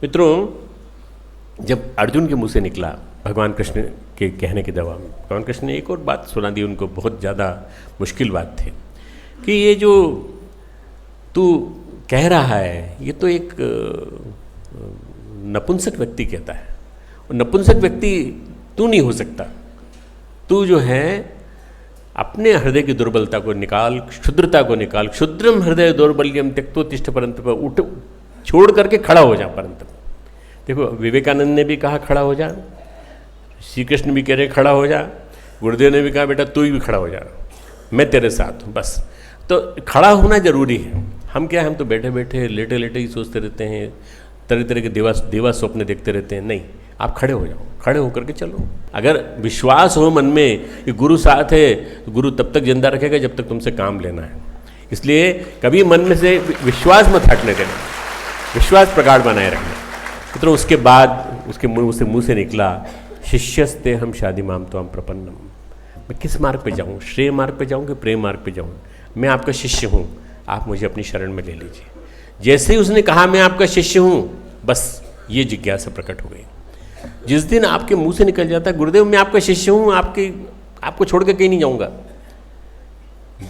मित्रों, जब अर्जुन के मुंह से निकला भगवान कृष्ण के कहने के जवाब में, भगवान कृष्ण ने एक और बात सुना दी उनको, बहुत ज़्यादा मुश्किल बात थी कि ये जो तू कह रहा है ये तो एक नपुंसक व्यक्ति कहता है, और नपुंसक व्यक्ति तू नहीं हो सकता। तू जो है अपने हृदय की दुर्बलता को निकाल, क्षुद्रता को निकाल। क्षुद्रम हृदय दौर्बल्यम त्यक्तोत्तिष्ठ परंतप, उठ छोड़ करके खड़ा हो जा परंतप। देखो, विवेकानंद ने भी कहा खड़ा हो जा, श्री कृष्ण भी कह रहे खड़ा हो जा, गुरुदेव ने भी कहा बेटा तू भी खड़ा हो जा, मैं तेरे साथ हूँ। बस तो खड़ा होना जरूरी है। हम क्या, हम तो बैठे बैठे लेटे लेटे ही सोचते रहते हैं, तरह तरह के देवा स्वप्न देखते रहते हैं। नहीं, आप खड़े हो जाओ, खड़े होकर के चलो। अगर विश्वास हो मन में कि गुरु साथ है, तो गुरु तब तक जिंदा रखेगा जब तक तुमसे काम लेना है। इसलिए कभी मन में से विश्वास मत हटने देना, विश्वास प्रगाढ़ बनाए रखना। तो उसके बाद उसके मुंह से निकला, शिष्यस्ते हम शादी माम तो हम प्रपन्नम। मैं किस मार्ग पे जाऊँ, श्रेय मार्ग पे जाऊँ कि प्रेम मार्ग पे जाऊँ? मैं आपका शिष्य हूँ, आप मुझे अपनी शरण में ले लीजिए। जैसे ही उसने कहा मैं आपका शिष्य हूँ, बस ये जिज्ञासा प्रकट हो गई। जिस दिन आपके मुंह से निकल जाता है गुरुदेव मैं आपका शिष्य हूँ, आपको छोड़ के कहीं नहीं जाऊँगा,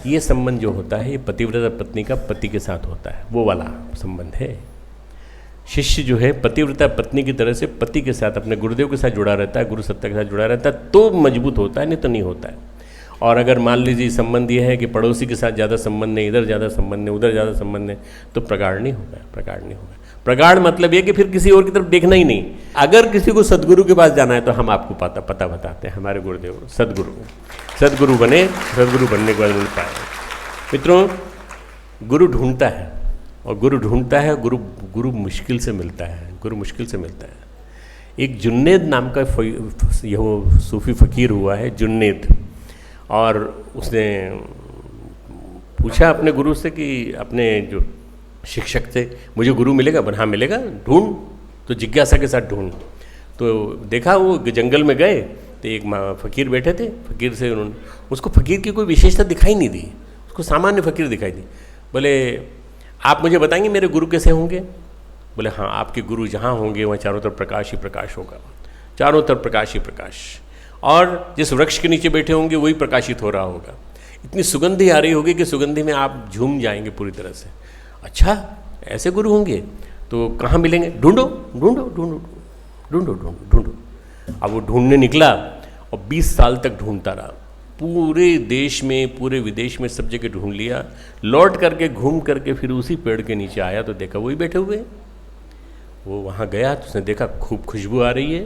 ये संबंध जो होता है ये पतिव्रता पत्नी का पति के साथ होता है, वो वाला संबंध है। शिष्य जो है पतिव्रता पत्नी की तरह से पति के साथ, अपने गुरुदेव के साथ जुड़ा रहता है, गुरु सत्ता के साथ जुड़ा रहता है, तो मजबूत होता है, नहीं तो नहीं होता है। और अगर मान लीजिए संबंध ये है कि पड़ोसी के साथ ज़्यादा संबंध नहीं, इधर ज़्यादा संबंध नहीं, उधर ज़्यादा संबंध नहीं, तो प्रगाढ़ नहीं होगा। प्रगाढ़ नहीं होगा। प्रगाढ़ मतलब ये कि फिर किसी और की तरफ देखना ही नहीं। अगर किसी को सदगुरु के पास जाना है तो हम आपको पता बताते हैं, हमारे गुरुदेव सदगुरु बने, सदगुरु बनने के बाद मिल पाए। मित्रों, गुरु ढूंढता है, और गुरु ढूंढता है, गुरु मुश्किल से मिलता है, गुरु मुश्किल से मिलता है। एक जुन्नेद नाम का यह सूफी फ़कीर हुआ है, जुन्नेद, और उसने पूछा अपने गुरु से कि अपने जो शिक्षक थे, मुझे गुरु मिलेगा? हाँ मिलेगा, ढूंढ। तो जिज्ञासा के साथ ढूंढ। तो देखा वो जंगल में गए तो एक फ़कीर बैठे थे, फ़कीर से उन्होंने, उसको फ़कीर की कोई विशेषता दिखाई नहीं दी, उसको सामान्य फ़कीर दिखाई दी। बोले आप मुझे बताएंगे मेरे गुरु कैसे होंगे? बोले हाँ, आपके गुरु जहाँ होंगे वहाँ चारों तरफ प्रकाश ही प्रकाश होगा, चारों तरफ प्रकाश ही प्रकाश, और जिस वृक्ष के नीचे बैठे होंगे वही प्रकाशित हो रहा होगा। इतनी सुगंधी आ रही होगी कि सुगंधी में आप झूम जाएंगे पूरी तरह से। अच्छा, ऐसे गुरु होंगे तो कहाँ मिलेंगे? ढूंढो ढूंढो ढूंढो ढूंढो ढूंढो ढूंढो। अब वो ढूंढने निकला और 20 साल तक ढूंढता रहा, पूरे देश में पूरे विदेश में सब जगह ढूंढ लिया। लौट करके घूम करके फिर उसी पेड़ के नीचे आया तो देखा वही बैठे हुए। वो वहाँ गया तो उसने देखा खूब खुशबू आ रही है,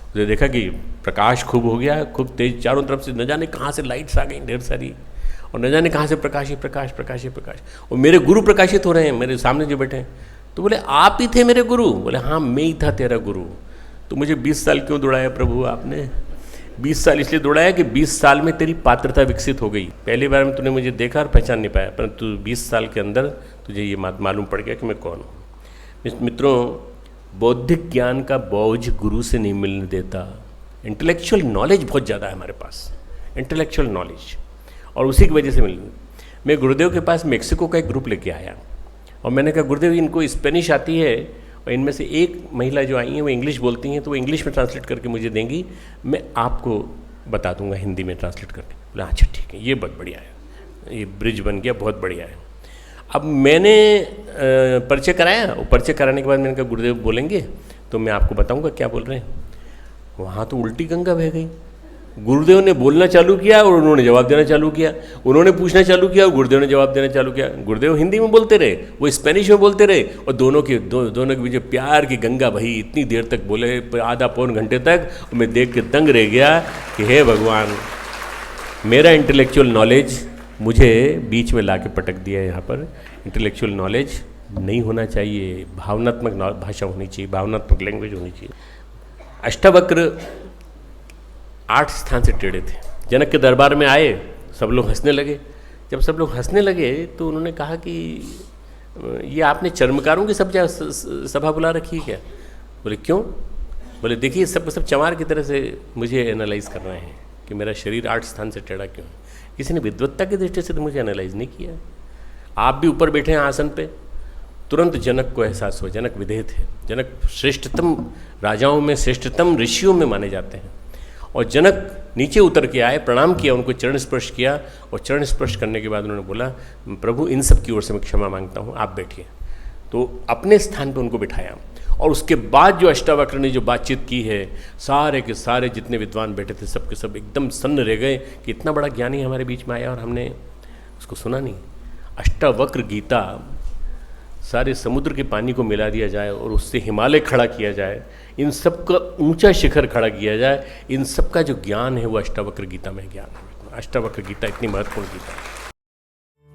उसने देखा कि प्रकाश खूब हो गया, खूब तेज, चारों तरफ से न जाने कहाँ से लाइट्स आ गई ढेर सारी, और न जाने कहाँ से प्रकाश ही प्रकाश, प्रकाश ही प्रकाश, और मेरे गुरु प्रकाशित हो रहे हैं मेरे सामने जो बैठे हैं। तो बोले आप ही थे मेरे गुरु? बोले हाँ मैं ही था तेरा गुरु। तो मुझे 20 साल क्यों दौड़ाया प्रभु आपने? 20 साल इसलिए दौड़ाया कि 20 साल में तेरी पात्रता विकसित हो गई। पहली बार में तूने मुझे देखा और पहचान नहीं पाया, परंतु 20 साल के अंदर तुझे ये मालूम पड़ गया कि मैं कौन हूँ। मित्रों, बौद्धिक ज्ञान का बोझ गुरु से नहीं मिलने देता। इंटेलेक्चुअल नॉलेज बहुत ज़्यादा है हमारे पास, इंटेलेक्चुअल नॉलेज, और उसी की वजह से मैं गुरुदेव के पास मेक्सिको का एक ग्रुप लेके आया, और मैंने कहा गुरुदेव इनको स्पेनिश आती है, और इनमें से एक महिला जो आई हैं वो इंग्लिश बोलती हैं, तो वो इंग्लिश में ट्रांसलेट करके मुझे देंगी, मैं आपको बता दूंगा हिंदी में ट्रांसलेट करके। बोला अच्छा ठीक है, ये बहुत बढ़िया है, ये ब्रिज बन गया, बहुत बढ़िया है। अब मैंने परिचय कराया, और परिचय कराने के बाद मैंने कहा गुरुदेव बोलेंगे तो मैं आपको बताऊंगा क्या बोल रहे हैं। वहाँ तो उल्टी गंगा बह गई। गुरुदेव ने बोलना चालू किया और उन्होंने जवाब देना चालू किया, उन्होंने पूछना चालू किया और गुरुदेव ने जवाब देना चालू किया। गुरुदेव हिंदी में बोलते रहे, वो स्पेनिश में बोलते रहे, और दोनों के बीच प्यार की गंगा बही। इतनी देर तक बोले, आधा पौन घंटे तक, और मैं देख के दंग रह गया कि हे भगवान, मेरा इंटेलेक्चुअल नॉलेज मुझे बीच में ला के पटक दिया। यहाँ पर इंटेलेक्चुअल नॉलेज नहीं होना चाहिए, भावनात्मक भाषा होनी चाहिए, भावनात्मक लैंग्वेज होनी चाहिए। अष्टावक्र 8 स्थान से टेढ़े थे। जनक के दरबार में आए, सब लोग हंसने लगे। जब सब लोग हंसने लगे तो उन्होंने कहा कि ये आपने चर्मकारों की सभा बुला रखी है क्या? बोले क्यों? बोले देखिए सब चमार की तरह से मुझे एनालाइज कर रहे हैं कि मेरा शरीर 8 स्थान से टेढ़ा क्यों है। किसी ने विद्वत्ता की दृष्टि से तो मुझे एनालाइज नहीं किया। आप भी ऊपर बैठे हैं आसन पे, तुरंत जनक को एहसास हुआ, जनक विधेय थे, जनक श्रेष्ठतम राजाओं में, श्रेष्ठतम ऋषियों में माने जाते हैं। और जनक नीचे उतर के आए, प्रणाम किया, उनको चरण स्पर्श किया, और चरण स्पर्श करने के बाद उन्होंने बोला, प्रभु इन सब की ओर से मैं क्षमा मांगता हूँ, आप बैठिए। तो अपने स्थान पर उनको बिठाया, और उसके बाद जो अष्टावक्र ने जो बातचीत की है, सारे के सारे जितने विद्वान बैठे थे सब के सब एकदम सन्न रह गए कि इतना बड़ा ज्ञानी हमारे बीच में आया और हमने उसको सुना नहीं। अष्टावक्र गीता, सारे समुद्र के पानी को मिला दिया जाए और उससे हिमालय खड़ा किया जाए, इन सब का ऊंचा शिखर खड़ा किया जाए, इन सब का जो ज्ञान है वो अष्टावक्र गीता में ज्ञान है। अष्टावक्र गीता इतनी महत्वपूर्ण गीता है।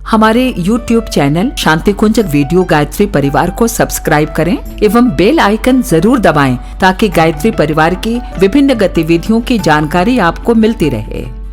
हमारे YouTube चैनल शांति कुंज वीडियो गायत्री परिवार को सब्सक्राइब करें एवं बेल आइकन जरूर दबाएं ताकि गायत्री परिवार की विभिन्न गतिविधियों की जानकारी आपको मिलती रहे।